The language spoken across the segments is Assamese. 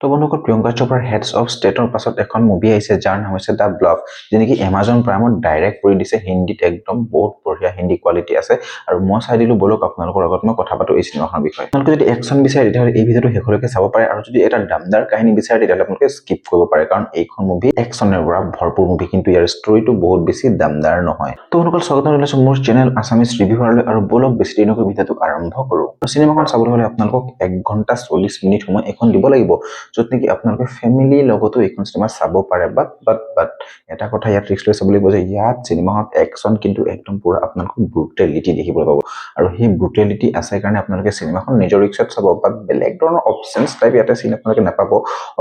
তো বন্ধুসকল প্ৰিয়ংকা চোপ্ৰাৰ হেডছ অফ ষ্টেটৰ পাছত এখন মুভি আহিছে যাৰ নাম হৈছে দ্য ব্লফ, যি নেকি এমাজন প্ৰাইমত ডাইৰেক্ট কৰি দিছে। হিন্দীত একদম বহুত বঢ়িয়া হিন্দী কোৱালিটি আছে আৰু মই চাই দিলো। বলক আপোনালোকৰ আগত মই কথা পাতো এই চিনেমাখনৰ বিষয়ে। আপোনালোকে যদি একশ্যন বিচাৰে তেতিয়াহ'লে এই ভিডিঅ'টো শেষলৈকে চাব পাৰে, আৰু যদি এটা দামদাৰ কাহিনী বিচাৰে তেতিয়াহ'লে আপোনালোকে স্কিপ কৰিব পাৰে, কাৰণ এইখন মুভি একশ্যনেৰে পৰা ভৰপূৰ মুভি, কিন্তু ইয়াৰ ষ্টৰীটো বহুত বেছি দামদাৰ নহয়। তো বন্ধুসকল স্বাগতম জনাইছো মোৰ চেনেল আছামিজ ৰিভিউৱাৰলৈ, আৰু বলক বেছি দেৰি নকৰি ভিডিঅ'টো আৰম্ভ কৰোঁ। চিনেমাখন চাবলৈ হ'লে আপোনালোকক 1 ঘণ্টা 40 মিনিট সময় এখন দিব লাগিব, য'ত নেকি আপোনালোকে ফেমিলিৰ লগতো এইখন চিনেমা চাব পাৰে। বাট এটা কথা ইয়াত ৰিস্ক লৈ চাব লাগিব যে ইয়াত চিনেমাখনত একশ্যন কিন্তু একদম পুৰা আপোনালোকক ব্ৰুটেলিটি দেখিবলৈ পাব, আৰু সেই ব্ৰুটেলিটি আছে কাৰণে আপোনালোকে চিনেমাখন নিজৰ ৰিক্সত চাব। বাট বেলেগ ধৰণৰ অপশ্যনছ টাইপ ইয়াতে চিন আপোনালোকে নাপাব।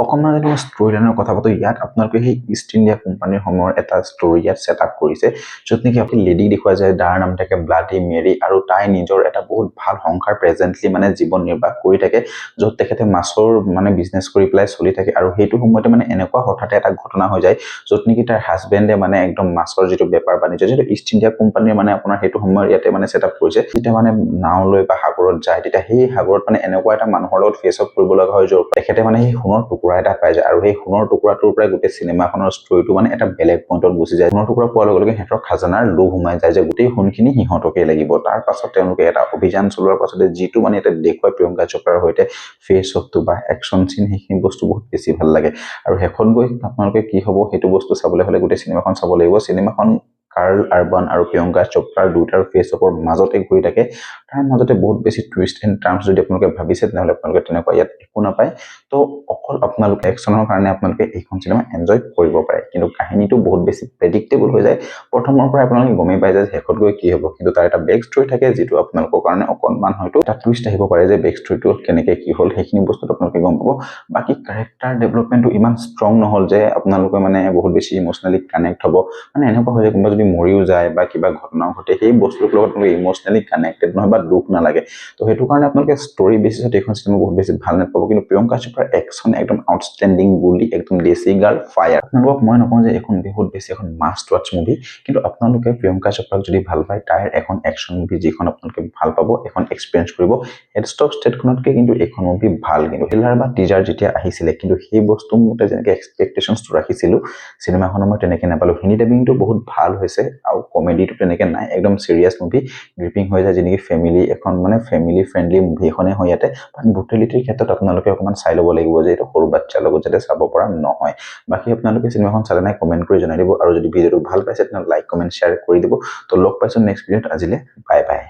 অকণমান যদি মই ষ্টৰী লাইনৰ কথা পাতো, ইয়াত আপোনালোকে সেই ইষ্ট ইণ্ডিয়া কোম্পানীৰ সময়ৰ এটা ষ্টৰী ইয়াত ছেট আপ কৰিছে, য'ত নেকি আপুনি লেডিক দেখুওৱা যায়, যাৰ নাম থাকে ব্লাডি মেৰী, আৰু তাই নিজৰ এটা বহুত ভাল সংসাৰ প্ৰেজেণ্টলি মানে জীৱন নিৰ্বাহ কৰি থাকে, য'ত তেখেতে মাছৰ মানে বিজনেছ কৰি পেলাই চলি থাকে। আৰু সেইটো সময়তে মানে এনেকুৱা হঠাতে এটা ঘটনা হৈ যায়, য'ত নেকি তাৰ হাজবেণ্ডে মানে একদম মাছৰ যিটো বেপাৰ বাণিজ্য, যিটো ইষ্ট ইণ্ডিয়া কোম্পানীৰ মানে আপোনাৰ সেইটো সময়ত ইয়াতে মানে ছেট আপ কৰিছে। যেতিয়া মানে নাও লৈ বা সাগৰত যায়, তেতিয়া সেই সাগৰত মানে এনেকুৱা এটা মানুহৰ লগত ফেচ অফ কৰিব লগা হয়, য'ত তেখেতে মানে সেই সোণৰ টুকুৰা এটা পাই যায়, আৰু সেই সোণৰ টুকুৰাটোৰ পৰাই গোটেই চিনেমাখনৰ ষ্টৰীটো মানে এটা বেলেগ পইণ্টত গুচি যায়। সোণৰ টুকুৰা পোৱাৰ লগে লগে সিহঁতৰ খাজানাৰ লোভ সোমাই যায় যে গোটেই সোণখিনি সিহঁতকেই লাগিব। তাৰ পাছত তেওঁলোকে এটা অভিযান চলোৱাৰ পাছতে যিটো মানে এটা দেখুৱাই প্ৰিয়ংকা চোপ্ৰাৰ সৈতে ফেচ অফটো বা একশ্যন চিন, সেইখিনি বস্তু বহুত বেছি ভাল লাগে। আৰু শেষত গৈ আপোনালোকে কি হ'ব সেইটো বস্তু চাবলৈ হ'লে গোটেই চিনেমাখন চাব লাগিব। চিনেমাখন কাৰ্ল আৰবান আৰু প্ৰিয়ংকা চোপ্ৰাৰ দুটাৰ ফেচ অফৰ মাজতে ঘূৰি থাকে। তাৰ মাজতে বহুত বেছি টুইষ্ট এণ্ড টাৰ্মছ যদি আপোনালোকে ভাবিছে, তেনেহ'লে আপোনালোকে তেনেকুৱা ইয়াত একো নাপায়। তো অকল আপোনালোকে একশ্যনৰ কাৰণে আপোনালোকে এইখন চিনেমা এনজয় কৰিব পাৰে, কিন্তু কাহিনীটো বহুত বেছি প্ৰেডিক্টেবল হৈ যায়। প্ৰথমৰ পৰাই আপোনালোকে গমেই পাই যায় শেষত গৈ কি হ'ব, কিন্তু তাৰ এটা বেক ষ্টৰী থাকে, যিটো আপোনালোকৰ কাৰণে অকণমান হয়তো এটা টুইষ্ট আহিব পাৰে যে বেক ষ্টৰীটো কেনেকৈ কি হ'ল, সেইখিনি বস্তুত আপোনালোকে গম পাব। বাকী কেৰেক্টাৰ ডেভেলপমেণ্টটো ইমান ষ্ট্ৰং নহ'ল যে আপোনালোকে মানে বহুত বেছি ইম'চনেলি কানেক্ট হ'ব। মানে এনেকুৱা হয় যে কোনোবা যদি মৰিও যায় বা কিবা ঘটনাও ঘটে, সেই বস্তুটোৰ লগত আপোনালোকে ইম'চনেলি কানেক্টেড নহয় বা দুখ নালাগে। তো সেইটো কাৰণে আপোনালোকে ষ্টৰী বেচিছত এইখন চিনেমা বহুত বেছি ভাল নাপাব। কিন্তু প্ৰিয়ংকা চোপ্ৰাৰ একশ্যন একদম আউটষ্টেণ্ডিং বুলি একদম দেশী গাৰ্ল ফায়াৰ। আপোনালোকক মই নকওঁ যে এইখন বহুত বেছি এখন মাষ্ট ৱাচ মুভি, কিন্তু আপোনালোকে প্ৰিয়ংকা চোপ্ৰাক যদি ভাল পায়, তাইৰ এখন একশ্যন মুভি যিখন আপোনালোকে ভাল পাব, এখন এক্সপিৰিয়েঞ্চ কৰিব। হেডছ অফ ষ্টেটখনতকৈ কিন্তু এইখন মুভি ভাল। কিন্তু ট্ৰেইলাৰ বা টিজাৰ যেতিয়া আহিছিলে, কিন্তু সেই বস্তু মতে যেনেকৈ এক্সপেক্টেশ্যনছটো ৰাখিছিলোঁ চিনেমাখনৰ, মই তেনেকৈ নাপালোঁ। হিন্দী ডাবিংটো বহুত ভাল হৈছে, আৰু কমেডিটো তেনেকৈ নাই, একদম চিৰিয়াছ মুভি, গ্ৰিপিং হৈ যায়, যেনেকৈ ফেমিলি এখন মানে ফেমিলি ফ্ৰেণ্ডলি মুভি এখনেই হয় ইয়াতে। বাট ব্ৰুটেলিটিৰ ক্ষেত্ৰত আপোনালোকে অকণমান চাই ল'ব লাগিব যে এইটো সৰু বাচ্ছাৰ লগত যাতে চাব পৰা নহয়। বাকী আপোনালোকে চিনেমাখন চালে নাই কমেণ্ট কৰি জনাই দিব, আৰু যদি ভিডিঅ'টো ভাল পাইছে তেনেহ'লে লাইক কমেণ্ট শ্বেয়াৰ কৰি দিব। তো লগ পাইছোঁ নেক্সট ভিডিঅ'ত। আজিলৈ বাই বাই।